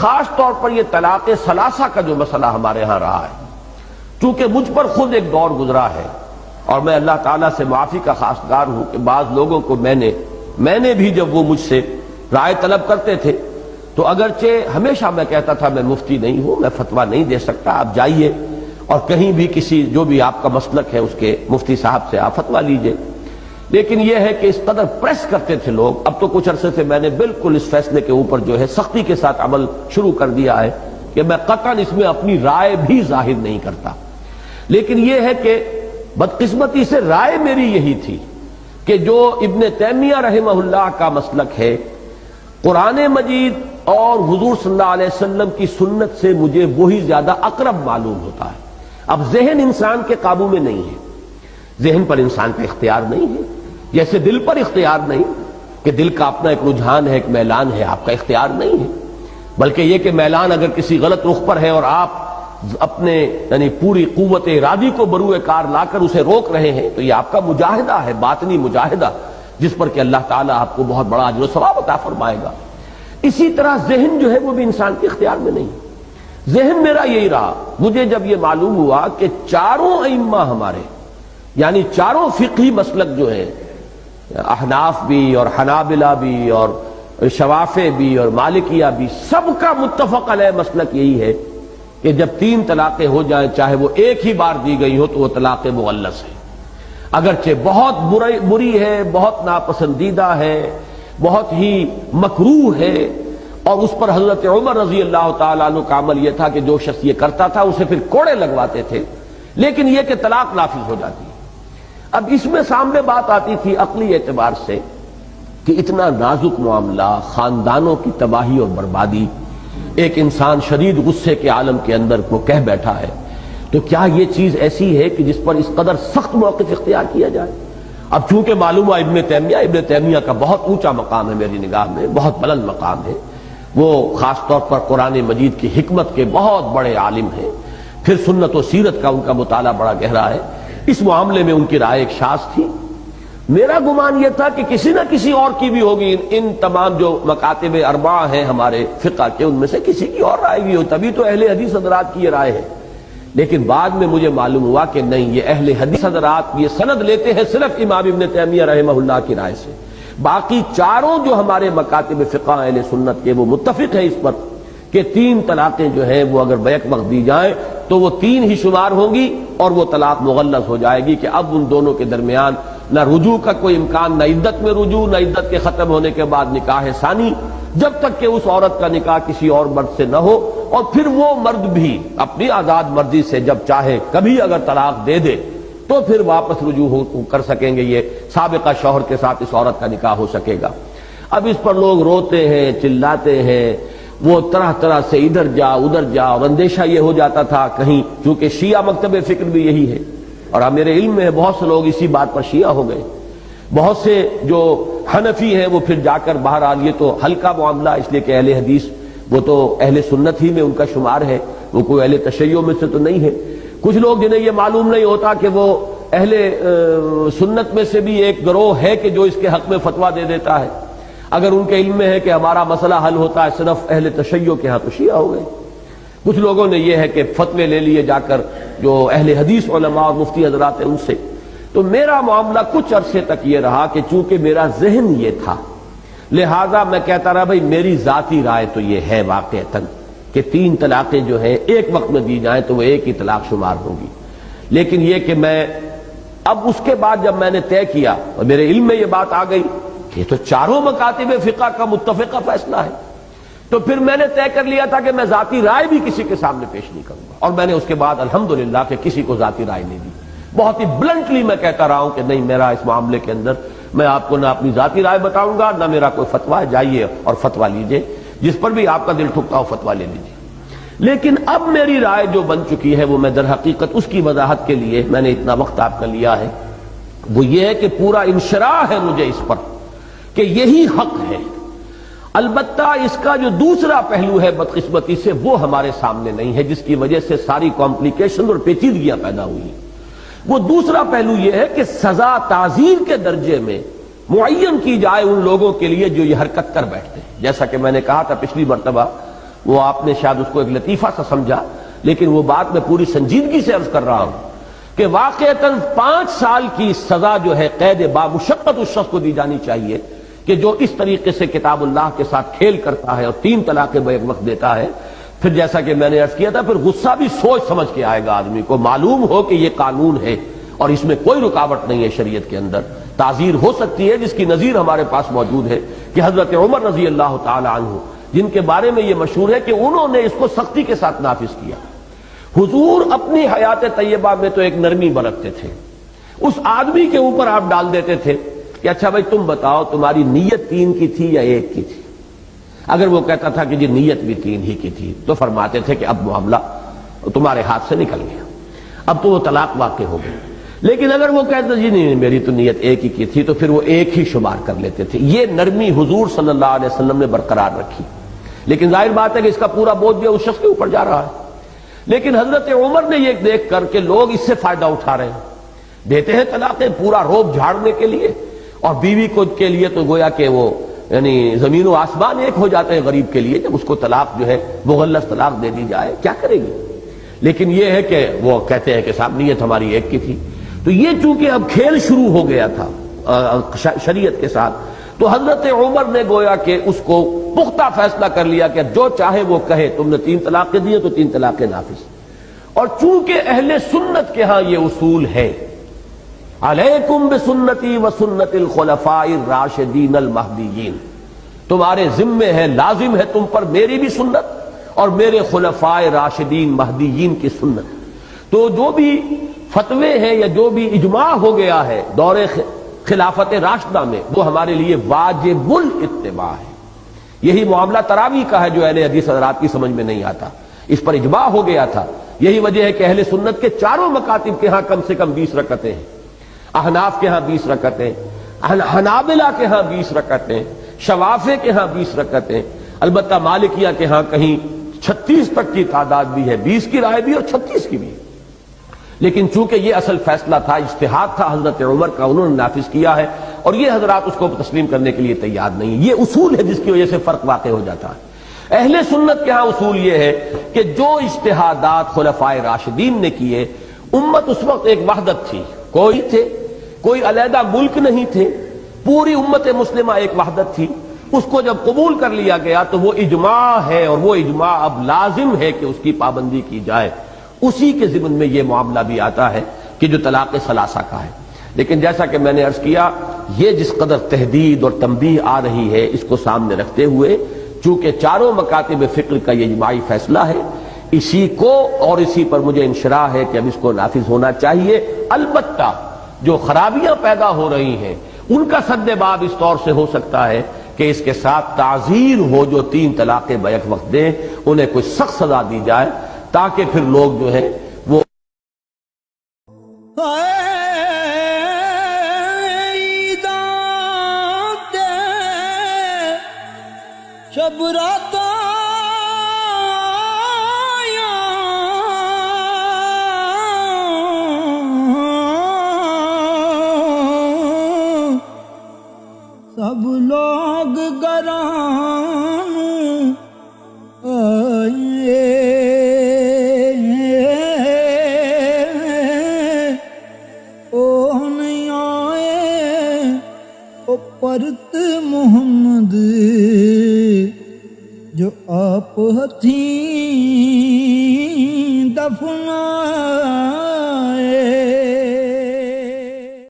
خاص طور پر یہ طلاق ثلاثہ کا جو مسئلہ ہمارے ہاں رہا ہے، چونکہ مجھ پر خود ایک دور گزرا ہے اور میں اللہ تعالیٰ سے معافی کا خواستگار ہوں کہ بعض لوگوں کو میں نے بھی جب وہ مجھ سے رائے طلب کرتے تھے تو اگرچہ ہمیشہ میں کہتا تھا میں مفتی نہیں ہوں، میں فتویٰ نہیں دے سکتا، آپ جائیے اور کہیں بھی کسی جو بھی آپ کا مسلک ہے اس کے مفتی صاحب سے آپ فتویٰ لیجئے، لیکن یہ ہے کہ اس قدر پریس کرتے تھے لوگ۔ اب تو کچھ عرصے سے میں نے بالکل اس فیصلے کے اوپر جو ہے سختی کے ساتھ عمل شروع کر دیا ہے کہ میں قطعاً اس میں اپنی رائے بھی ظاہر نہیں کرتا، لیکن یہ ہے کہ بدقسمتی سے رائے میری یہی تھی کہ جو ابن تیمیہ رحمہ اللہ کا مسلک ہے، قرآن مجید اور حضور صلی اللہ علیہ وسلم کی سنت سے مجھے وہی زیادہ اقرب معلوم ہوتا ہے۔ اب ذہن انسان کے قابو میں نہیں ہے، ذہن پر انسان کا اختیار نہیں ہے، جیسے دل پر اختیار نہیں کہ دل کا اپنا ایک رجحان ہے، ایک میلان ہے، آپ کا اختیار نہیں ہے، بلکہ یہ کہ میلان اگر کسی غلط رخ پر ہے اور آپ اپنے یعنی پوری قوت ارادی کو بروئے کار لا کر اسے روک رہے ہیں تو یہ آپ کا مجاہدہ ہے، باطنی مجاہدہ، جس پر کہ اللہ تعالیٰ آپ کو بہت بڑا اجر و ثواب عطا فرمائے گا۔ اسی طرح ذہن جو ہے وہ بھی انسان کے اختیار میں نہیں۔ ذہن میرا یہی رہا، مجھے جب یہ معلوم ہوا کہ چاروں ائمہ ہمارے یعنی چاروں فقہی مسلک جو ہیں، احناف بھی اور حنابلہ بھی اور شوافع بھی اور مالکیہ بھی، سب کا متفق علیہ مسلک یہی ہے کہ جب 3 طلاقیں ہو جائیں چاہے وہ ایک ہی بار دی گئی ہو تو وہ طلاق مغلظ ہے، اگرچہ بہت بری ہے، بہت ناپسندیدہ ہے، بہت ہی مکروہ ہے، اور اس پر حضرت عمر رضی اللہ تعالیٰ عنہ کا عمل یہ تھا کہ جو شخص یہ کرتا تھا اسے پھر کوڑے لگواتے تھے، لیکن یہ کہ طلاق نافذ ہو جاتی ہے۔ اب اس میں سامنے بات آتی تھی عقلی اعتبار سے کہ اتنا نازک معاملہ، خاندانوں کی تباہی اور بربادی، ایک انسان شدید غصے کے عالم کے اندر کو کہہ بیٹھا ہے، تو کیا یہ چیز ایسی ہے کہ جس پر اس قدر سخت موقف اختیار کیا جائے؟ اب چونکہ معلوم ہوا ابن تیمیہ کا بہت اونچا مقام ہے میری نگاہ میں، بہت بلند مقام ہے، وہ خاص طور پر قرآن مجید کی حکمت کے بہت بڑے عالم ہیں، پھر سنت و سیرت کا ان کا مطالعہ بڑا گہرا ہے، اس معاملے میں ان کی رائے ایک شاذ تھی۔ میرا گمان یہ تھا کہ کسی نہ کسی اور کی بھی ہوگی، ان تمام جو مکاتب اربعہ ہیں ہمارے فقہ کے ان میں سے کسی کی اور رائے بھی ہو، تبھی تو اہل حدیث حضرات کی یہ رائے ہے، لیکن بعد میں مجھے معلوم ہوا کہ نہیں، یہ اہل حدیث حضرات یہ سند لیتے ہیں صرف امام ابن تیمیہ رحمہ اللہ کی رائے سے، باقی چاروں جو ہمارے مکاتب فقہ اہل سنت کے وہ متفق ہیں اس پر کہ 3 طلاقیں جو ہیں وہ اگر بیک وقت دی جائیں تو وہ 3 ہی شمار ہوں گی اور وہ طلاق مغلظ ہو جائے گی کہ اب ان دونوں کے درمیان نہ رجوع کا کوئی امکان، نہ عدت میں رجوع، نہ عدت کے ختم ہونے کے بعد نکاح ثانی، جب تک کہ اس عورت کا نکاح کسی اور مرد سے نہ ہو، اور پھر وہ مرد بھی اپنی آزاد مرضی سے جب چاہے کبھی اگر طلاق دے دے تو پھر واپس رجوع کر سکیں گے، یہ سابقہ شوہر کے ساتھ اس عورت کا نکاح ہو سکے گا۔ اب اس پر لوگ روتے ہیں، چلاتے ہیں، وہ طرح طرح سے ادھر جا ادھر جا، اور اندیشہ یہ ہو جاتا تھا کہیں، چونکہ شیعہ مکتب فکر بھی یہی ہے، اور میرے علم میں بہت سے لوگ اسی بات پر شیعہ ہو گئے، بہت سے جو حنفی ہیں وہ پھر جا کر بہرحال یہ تو ہلکا معاملہ، اس لیے کہ اہل حدیث وہ تو اہل سنت ہی میں ان کا شمار ہے، وہ کوئی اہل تشیع میں سے تو نہیں ہے۔ کچھ لوگ جنہیں یہ معلوم نہیں ہوتا کہ وہ اہل سنت میں سے بھی ایک گروہ ہے کہ جو اس کے حق میں فتویٰ دے دیتا ہے، اگر ان کے علم میں ہے کہ ہمارا مسئلہ حل ہوتا ہے صرف اہل تشیع کے ہاں تو شیعہ ہو گئے۔ کچھ لوگوں نے یہ ہے کہ فتوے لے لیے جا کر جو اہل حدیث علماء اور مفتی حضرات ہیں ان سے۔ تو میرا معاملہ کچھ عرصے تک یہ رہا کہ چونکہ میرا ذہن یہ تھا، لہذا میں کہتا رہا بھائی میری ذاتی رائے تو یہ ہے واقعتاً کہ 3 طلاقیں جو ہیں ایک وقت میں دی جائیں تو وہ ایک ہی طلاق شمار ہوگی، لیکن یہ کہ میں اب اس کے بعد جب میں نے طے کیا اور میرے علم میں یہ بات آ گئی کہ یہ تو چاروں مکاتب فقہ کا متفقہ فیصلہ ہے، تو پھر میں نے طے کر لیا تھا کہ میں ذاتی رائے بھی کسی کے سامنے پیش نہیں کروں گا، اور میں نے اس کے بعد الحمدللہ کہ کسی کو ذاتی رائے نہیں دی، بہت ہی بلنٹلی میں کہتا رہا ہوں کہ نہیں، میرا اس معاملے کے اندر میں آپ کو نہ اپنی ذاتی رائے بتاؤں گا نہ میرا کوئی فتویٰ، جائیے اور فتویٰ لیجئے، جس پر بھی آپ کا دل ٹھکتا ہو فتویٰ لے لیجئے۔ لیکن اب میری رائے جو بن چکی ہے وہ میں در حقیقت اس کی وضاحت کے لیے میں نے اتنا وقت آپ کا لیا ہے، وہ یہ ہے کہ پورا انشراح ہے مجھے اس پر کہ یہی حق ہے، البتہ اس کا جو دوسرا پہلو ہے بدقسمتی سے وہ ہمارے سامنے نہیں ہے، جس کی وجہ سے ساری کمپلیکیشن اور پیچیدگیاں پیدا ہوئی۔ وہ دوسرا پہلو یہ ہے کہ سزا تعزیر کے درجے میں معین کی جائے ان لوگوں کے لیے جو یہ حرکت کر بیٹھتے ہیں، جیسا کہ میں نے کہا تھا پچھلی مرتبہ وہ آپ نے شاید اس کو ایک لطیفہ سا سمجھا، لیکن وہ بات میں پوری سنجیدگی سے عرض کر رہا ہوں کہ واقعتاً 5 سال کی سزا جو ہے قید بامشقت اس شخص کو دی جانی چاہیے کہ جو اس طریقے سے کتاب اللہ کے ساتھ کھیل کرتا ہے اور 3 طلاقیں بیک وقت دیتا ہے۔ پھر جیسا کہ میں نے عرض کیا تھا، پھر غصہ بھی سوچ سمجھ کے آئے گا آدمی کو، معلوم ہو کہ یہ قانون ہے اور اس میں کوئی رکاوٹ نہیں ہے شریعت کے اندر۔ تعزیر ہو سکتی ہے، جس کی نظیر ہمارے پاس موجود ہے کہ حضرت عمر رضی اللہ تعالی عنہ، جن کے بارے میں یہ مشہور ہے کہ انہوں نے اس کو سختی کے ساتھ نافذ کیا۔ حضور اپنی حیات طیبہ میں تو ایک نرمی برتتے تھے، اس آدمی کے اوپر آپ ڈال دیتے تھے کہ اچھا بھائی تم بتاؤ تمہاری نیت 3 کی تھی یا 1 کی تھی؟ اگر وہ کہتا تھا کہ جی نیت بھی 3 ہی کی تھی تو فرماتے تھے کہ اب معاملہ تمہارے ہاتھ سے نکل گیا، اب تو وہ طلاق واقع ہو گئی۔ لیکن اگر وہ کہتا جی نہیں میری تو نیت 1 ہی کی تھی تو پھر وہ 1 ہی شمار کر لیتے تھے۔ یہ نرمی حضور صلی اللہ علیہ وسلم نے برقرار رکھی، لیکن ظاہر بات ہے کہ اس کا پورا بوجھ جو ہے اس شخص کے اوپر جا رہا ہے۔ لیکن حضرت عمر نے یہ دیکھ کر کہ لوگ اس سے فائدہ اٹھا رہے ہیں، دیتے ہیں طلاقیں پورا روب جھاڑنے کے لیے، اور بیوی کو کے لیے تو گویا کہ وہ یعنی زمین و آسمان ایک ہو جاتے ہیں غریب کے لیے جب اس کو طلاق جو ہے مغلظ طلاق دے دی جائے، کیا کرے گی؟ لیکن یہ ہے کہ وہ کہتے ہیں کہ صاحب نیت ہماری 1 کی تھی۔ تو یہ چونکہ اب کھیل شروع ہو گیا تھا شریعت کے ساتھ، تو حضرت عمر نے گویا کہ اس کو پختہ فیصلہ کر لیا کہ جو چاہے وہ کہے، تم نے 3 طلاقیں دی تو 3 طلاقیں نافذ۔ اور چونکہ اہل سنت کے ہاں یہ اصول ہے، علیکم بسنتی وسنت الخلفاء الراشدین المہدیین، تمہارے ذمے ہے، لازم ہے تم پر میری بھی سنت اور میرے خلفاء راشدین مہدیین کی سنت۔ تو جو بھی فتوے ہیں یا جو بھی اجماع ہو گیا ہے دور خلافت راشدہ میں، وہ ہمارے لیے واجب الاتباع ہے۔ یہی معاملہ تراویح کا ہے جو اہل حدیث حضرات کی سمجھ میں نہیں آتا، اس پر اجماع ہو گیا تھا۔ یہی وجہ ہے کہ اہل سنت کے چاروں مکاتب کے ہاں کم سے کم 20 رکعتیں ہیں، احناف کے ہاں 20 رکعتیں، حنابلہ کے ہاں 20 رکعتیں، شوافع کے ہاں 20 رکعتیں، البتہ مالکیہ کے ہاں کہیں 36 تک کی تعداد بھی ہے، 20 کی رائے بھی اور 36 کی بھی۔ لیکن چونکہ یہ اصل فیصلہ تھا، اجتہاد تھا حضرت عمر کا، انہوں نے نافذ کیا ہے، اور یہ حضرات اس کو تسلیم کرنے کے لیے تیار نہیں۔ یہ اصول ہے جس کی وجہ سے فرق واقع ہو جاتا ہے۔ اہل سنت کے ہاں اصول یہ ہے کہ جو اجتہادات خلفائے راشدین نے کیے، امت اس وقت ایک وحدت تھی، کوئی علیحدہ ملک نہیں تھے، پوری امت مسلمہ ایک وحدت تھی۔ اس کو جب قبول کر لیا گیا تو وہ اجماع ہے، اور وہ اجماع اب لازم ہے کہ اس کی پابندی کی جائے۔ اسی کے ضمن میں یہ معاملہ بھی آتا ہے کہ جو طلاق ثلاثہ کا ہے۔ لیکن جیسا کہ میں نے عرض کیا، یہ جس قدر تحدید اور تنبیہ آ رہی ہے، اس کو سامنے رکھتے ہوئے چونکہ چاروں مکاتب فقہ کا یہ اجماعی فیصلہ ہے، اسی کو اور اسی پر مجھے انشراح ہے کہ اب اس کو نافذ ہونا چاہیے۔ البتہ جو خرابیاں پیدا ہو رہی ہیں ان کا سد باب اس طور سے ہو سکتا ہے کہ اس کے ساتھ تعزیر ہو، جو 3 طلاقیں بیک وقت دیں انہیں کوئی سخت سزا دی جائے، تاکہ پھر لوگ جو ہے وہ سب لوگ گران آئے او نہیں آئے او پرت محمد جو آپ ہتھیں دفنا